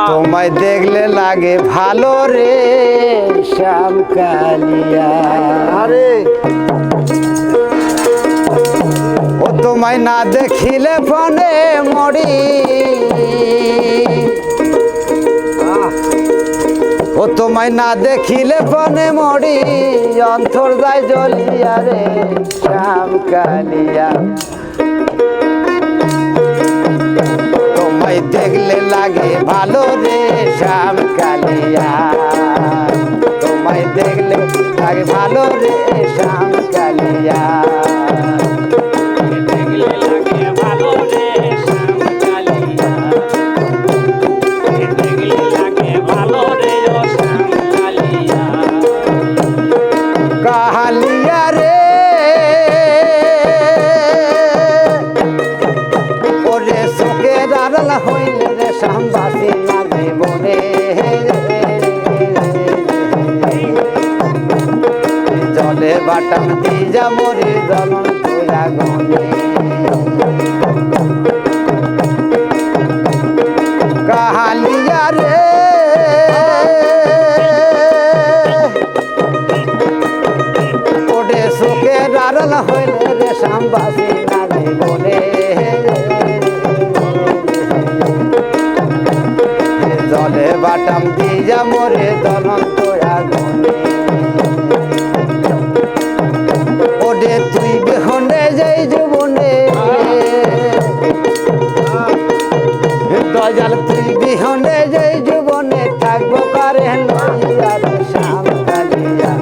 তোমায় দেখলে লাগে ভালো রে শ্যাম কালিয়া আরে ও তোমায় না দেখিলে ফোনে মরি ও তোমায় না দেখিলে ফোনে মরি অন্তর যায় জ্বলিয়া রে শ্যাম কালিয়া তোমায় দেখলে লাগে ভালো রে শ্যাম কালিয়া তোমায় দেখলে লাগে ভালো রে শ্যাম কালিয়া কালিয়া রে ওরে চোখের আড়াল হইলে রে শ্যামবাসী না জীবনে জলে বাটাম দিয়া মরে জলন তোরা গনে কালিয়া রে চোখের আড়াল হইলে রে শ্যামবাসী না জীবনে জলে বাটাম দিয়া মরে দলন্ত আগুনে ওরে তুই বিহনে যাই জীবনে দয়াল তুই বিহনে যাই জীবনে থাকবো কারে লইয়া রে শ্যাম কালিয়া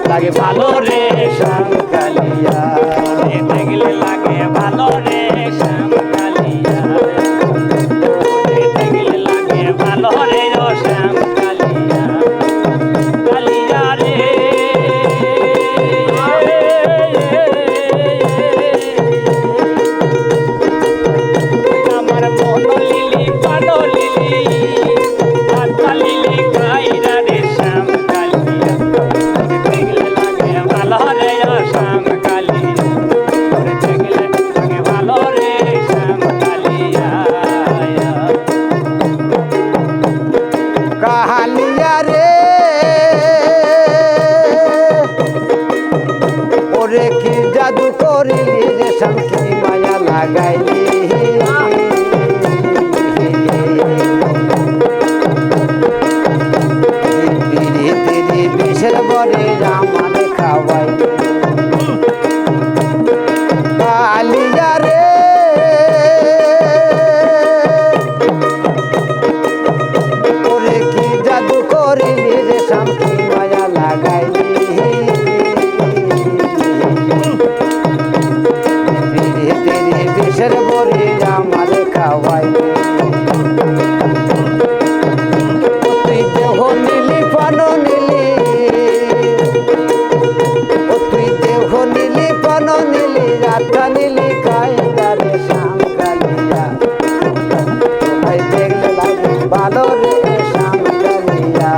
লাগে ভালো রে শ্যাম কালিয়া দেখলে লাগে ভালো রে শ্যাম কালিয়া দেখলে লাগে ভালো রে শ্যাম কালিয়া কালিয়া রে আমার মন লিলি পানো লিলি আত্মা লিলি কাইরা রে শ্যাম কালিয়া কালিয়া রে ওরে কি জাদু করিলি রে শান্তি মায়া লাগাইলি বিড়ি তিরি বিষের বরে আমারে খাওয়াইলি কালিয়া রে ওরে কি জাদু করিলি রে শান্তি মায়া লাগাইলি বিড়ি তিরি বিষের বরে আমারে খাওয়াইলি তুই দেহ নীলি পান নীলি ও তুই দেহ নীলি পান নীলি রাধা নীলি কায়দা রে শ্যাম কালিয়া তোমায় দেখলে লাগে ভালো রে শ্যাম কালিয়া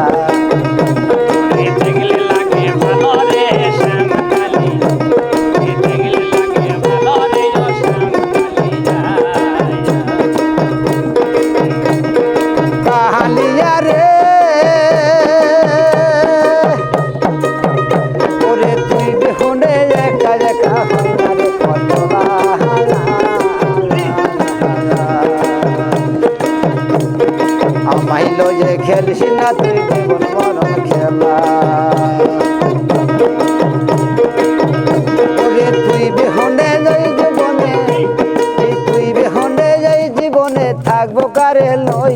দেখলে লাগে ভালো রে শ্যাম কালিয়া দেখলে লাগে ভালো রে শ্যাম কালিয়া কালিয়া রে ওরে তুই বিহুনে একা একা হইনারে কতবা আমায় লয়ে খেলিস না তুই জীবন মরণ খেলা ওরে তুই বিহুনে যাই জীবনে তুই বিহুনে যাই জীবনে থাকবো কারে লই